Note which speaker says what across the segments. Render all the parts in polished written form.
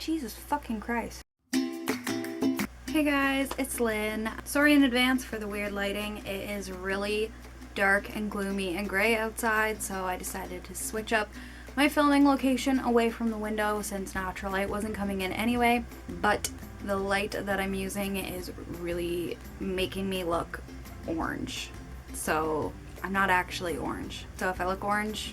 Speaker 1: Jesus fucking Christ. Hey guys, it's Lynn. Sorry in advance for the weird lighting. It is really dark and gloomy and gray outside, so I decided to switch up my filming location away from the window since natural light wasn't coming in anyway, but the light that I'm using is really making me look orange. So I'm not actually orange. So if I look orange,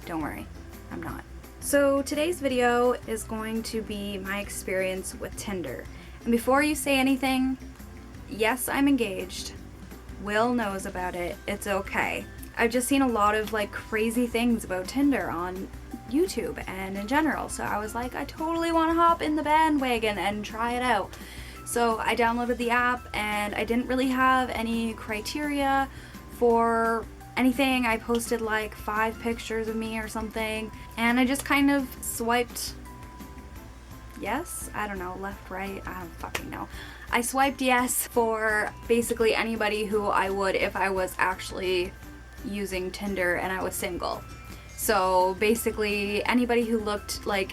Speaker 1: don't worry, I'm not. So today's video is going to be my experience with Tinder. And before you say anything, yes, I'm engaged. Will knows about it. It's okay. I've just seen a lot of like crazy things about Tinder on YouTube and in general. So I was like, I totally want to hop in the bandwagon and try it out. So I downloaded the app and I didn't really have any criteria for anything. I posted like 5 pictures of me or something. And I just kind of swiped yes? I don't know, left, right, I don't fucking know. I swiped yes for basically anybody who I would if I was actually using Tinder and I was single. So basically anybody who looked like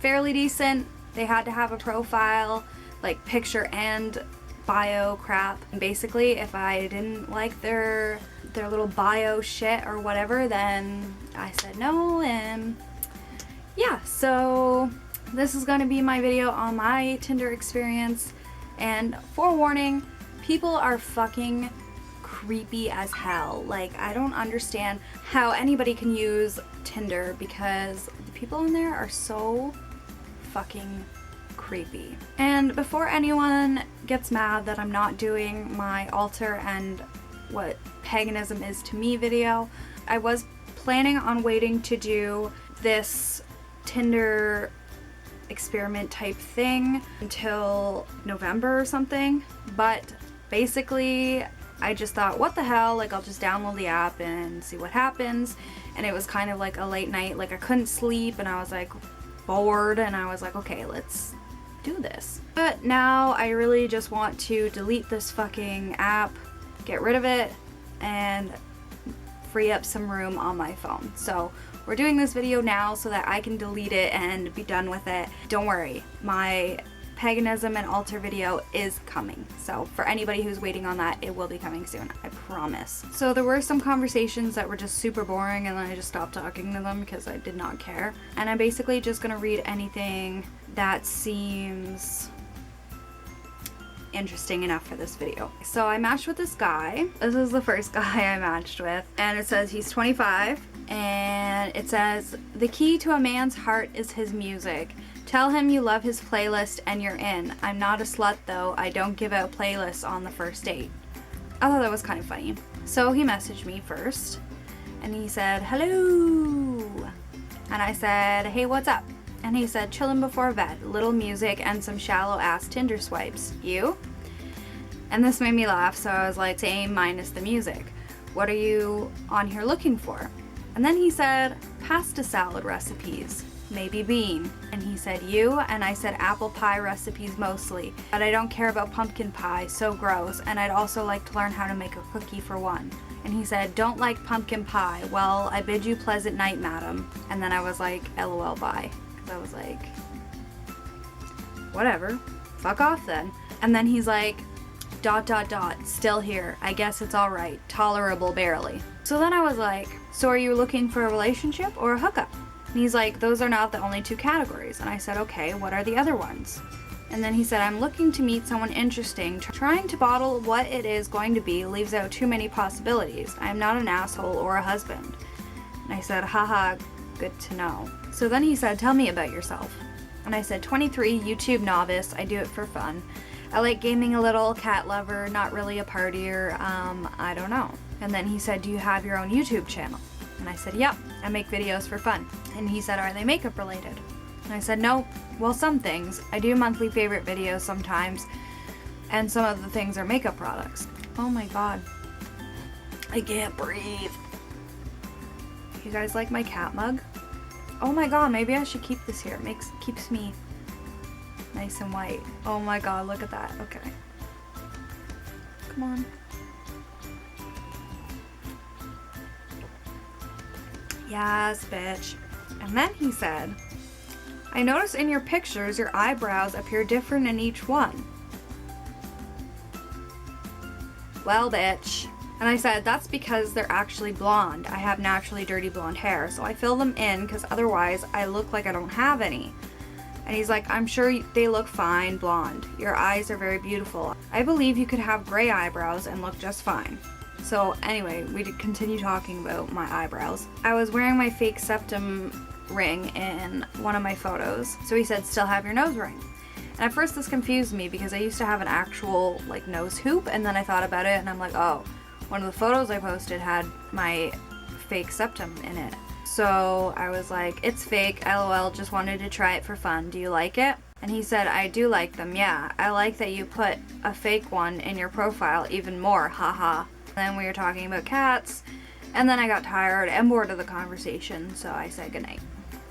Speaker 1: fairly decent, they had to have a profile, like picture and bio crap. And basically if I didn't like their little bio shit or whatever, then I said no. And yeah, so this is going to be my video on my Tinder experience, and forewarning, people are fucking creepy as hell. Like, I don't understand how anybody can use Tinder because the people in there are so fucking creepy. And before anyone gets mad that I'm not doing my altar and what paganism is to me video, I was planning on waiting to do this Tinder experiment type thing until November or something, but basically I just thought, what the hell, like I'll just download the app and see what happens. And it was kind of like a late night, like I couldn't sleep and I was like bored and I was like, okay, let's do this. But now I really just want to delete this fucking app, get rid of it, and free up some room on my phone. So we're doing this video now so that I can delete it and be done with it. Don't worry, my paganism and altar video is coming. So for anybody who's waiting on that, it will be coming soon, I promise. So there were some conversations that were just super boring and then I just stopped talking to them because I did not care. And I'm basically just gonna read anything that seems interesting enough for this video. So I matched with this guy. This is the first guy I matched with, and it says he's 25, and it says, the key to a man's heart is his music. Tell him you love his playlist and you're in. I'm not a slut though. I don't give out playlists on the first date. I thought that was kind of funny. So he messaged me first and he said, hello. And I said, hey, what's up? And he said, chillin' before bed, little music and some shallow ass Tinder swipes. You? And this made me laugh, so I was like, same minus the music. What are you on here looking for? And then he said, pasta salad recipes, maybe bean. And he said, you? And I said, apple pie recipes mostly, but I don't care about pumpkin pie, so gross, and I'd also like to learn how to make a cookie for one. And he said, don't like pumpkin pie. Well, I bid you pleasant night, madam. And then I was like, LOL, bye. I was like, whatever, fuck off then. And then he's like, ... still here. I guess it's alright. Tolerable barely. So then I was like, so are you looking for a relationship or a hookup? And he's like, those are not the only 2 categories. And I said, okay, what are the other ones? And then he said, I'm looking to meet someone interesting. Trying to bottle what it is going to be leaves out too many possibilities. I am not an asshole or a husband. And I said, haha, good to know. So then he said, tell me about yourself. And I said, 23, YouTube novice, I do it for fun. I like gaming a little, cat lover, not really a partier, I don't know. And then he said, do you have your own YouTube channel? And I said, yep, I make videos for fun. And he said, are they makeup related? And I said, no, well, some things. I do monthly favorite videos sometimes, and some of the things are makeup products. Oh my god, I can't breathe. You guys like my cat mug? Oh my god, maybe I should keep this here. It keeps me nice and white. Oh my god, look at that. Okay. Come on. Yes, bitch. And then he said, I notice in your pictures your eyebrows appear different in each one. Well, bitch. And I said, that's because they're actually blonde. I have naturally dirty blonde hair, so I fill them in because otherwise I look like I don't have any. And he's like, I'm sure they look fine blonde. Your eyes are very beautiful. I believe you could have gray eyebrows and look just fine. So anyway, we did continue talking about my eyebrows. I was wearing my fake septum ring in one of my photos. So he said, still have your nose ring. And at first this confused me because I used to have an actual like nose hoop, and then I thought about it and I'm like, oh, one of the photos I posted had my fake septum in it. So I was like, it's fake, LOL, just wanted to try it for fun. Do you like it? And he said, I do like them, yeah. I like that you put a fake one in your profile even more, haha. Then we were talking about cats, and then I got tired and bored of the conversation, so I said goodnight.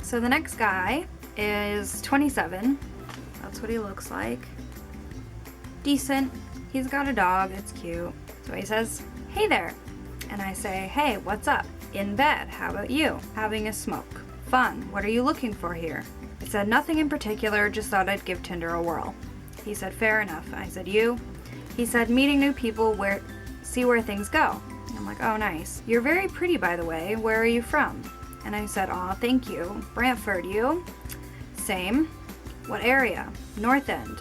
Speaker 1: So the next guy is 27. That's what he looks like. Decent. He's got a dog, it's cute. So he says, hey there. And I say, hey, what's up? In bed, how about you? Having a smoke. Fun, what are you looking for here? I said, nothing in particular, just thought I'd give Tinder a whirl. He said, fair enough. I said, you? He said, meeting new people, see where things go. I'm like, oh, nice. You're very pretty, by the way. Where are you from? And I said, aw, thank you. Brantford, you? Same. What area? North End.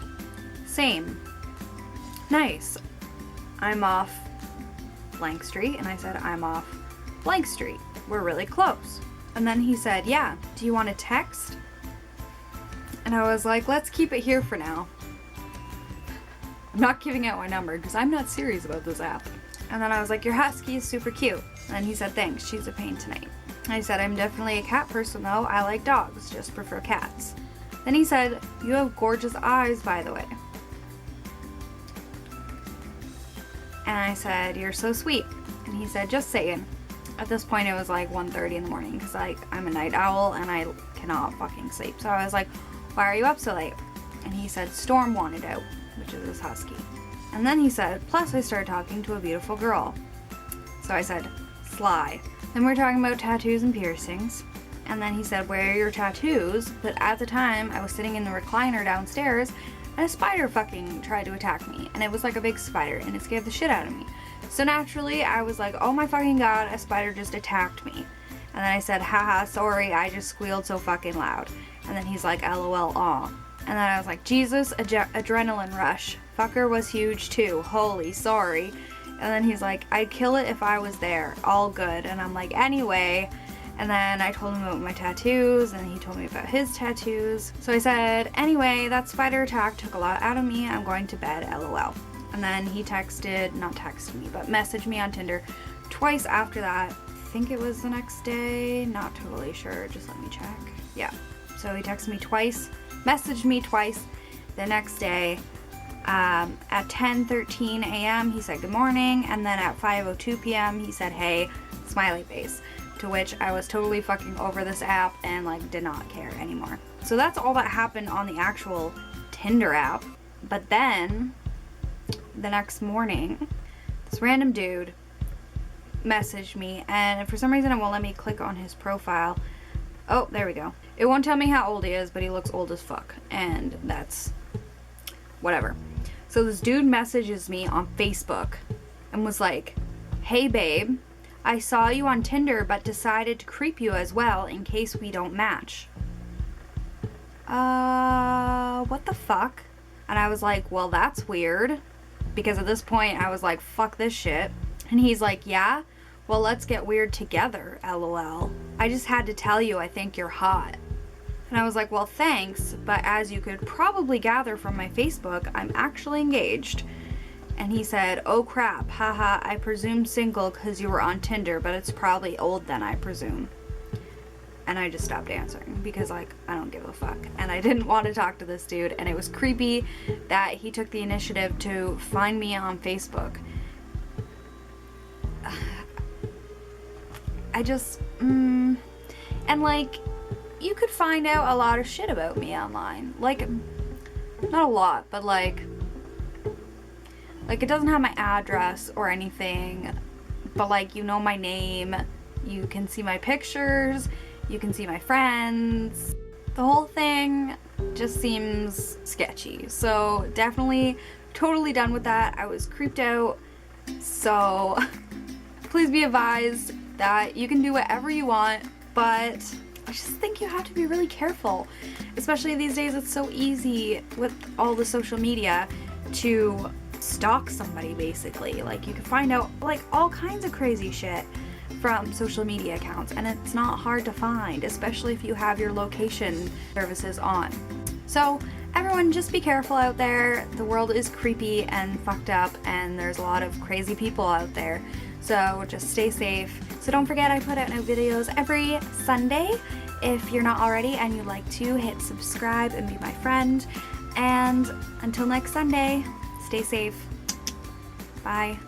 Speaker 1: Same. Nice. I'm off blank street. And I said, I'm off blank street. We're really close. And then he said, yeah, do you want to text? And I was like, let's keep it here for now. I'm not giving out my number because I'm not serious about this app. And then I was like, your husky is super cute. And he said, thanks, she's a pain tonight. I said, I'm definitely a cat person though. I like dogs, just prefer cats. Then he said, you have gorgeous eyes, by the way. And I said, you're so sweet. And he said, just saying. At this point it was like 1:30 in the morning because like I'm a night owl and I cannot fucking sleep. So I was like, why are you up so late? And he said, Storm wanted out, which is his husky. And then he said, plus I started talking to a beautiful girl. So I said, sly. Then we were talking about tattoos and piercings. And then he said, where are your tattoos? But at the time I was sitting in the recliner downstairs and a spider fucking tried to attack me. And it was like a big spider and it scared the shit out of me. So naturally I was like, oh my fucking god, a spider just attacked me. And then I said, haha, sorry, I just squealed so fucking loud. And then he's like, lol, aw. And then I was like, Jesus, adrenaline rush. Fucker was huge too. Holy, sorry. And then he's like, I'd kill it if I was there. All good. And I'm like, anyway. And then I told him about my tattoos, and he told me about his tattoos. So I said, anyway, that spider attack took a lot out of me. I'm going to bed, lol. And then he not texted me, but messaged me on Tinder twice after that. I think it was the next day. Not totally sure. Just let me check. Yeah. So he texted me twice, messaged me twice the next day. At 10:13 a.m. he said good morning, and then at 5:02 p.m. he said hey, smiley face, to which I was totally fucking over this app and like did not care anymore. So that's all that happened on the actual Tinder app. But then the next morning this random dude messaged me, and for some reason it won't let me click on his profile. Oh, there we go. It won't tell me how old he is, but he looks old as fuck, and that's whatever. So this dude messages me on Facebook and was like, hey babe, I saw you on Tinder but decided to creep you as well in case we don't match. What the fuck? And I was like, well, that's weird, because at this point I was like, fuck this shit. And he's like, yeah, well, let's get weird together, lol. I just had to tell you I think you're hot. And I was like, well, thanks, but as you could probably gather from my Facebook, I'm actually engaged. And he said, oh crap, haha, I presumed single because you were on Tinder, but it's probably old then, I presume. And I just stopped answering because, like, I don't give a fuck. And I didn't want to talk to this dude, and it was creepy that he took the initiative to find me on Facebook. I just, and like, you could find out a lot of shit about me online. Like, not a lot, but like it doesn't have my address or anything, but like, you know my name, you can see my pictures, you can see my friends. The whole thing just seems sketchy. So definitely totally done with that. I was creeped out. So please be advised that you can do whatever you want, but I just think you have to be really careful. Especially these days, it's so easy with all the social media to stalk somebody, basically. Like, you can find out like all kinds of crazy shit from social media accounts, and it's not hard to find, especially if you have your location services on. So everyone, just be careful out there. The world is creepy and fucked up, and there's a lot of crazy people out there. So just stay safe. So don't forget, I put out new videos every Sunday. If you're not already and you'd like to, hit subscribe and be my friend. And until next Sunday, stay safe. Bye.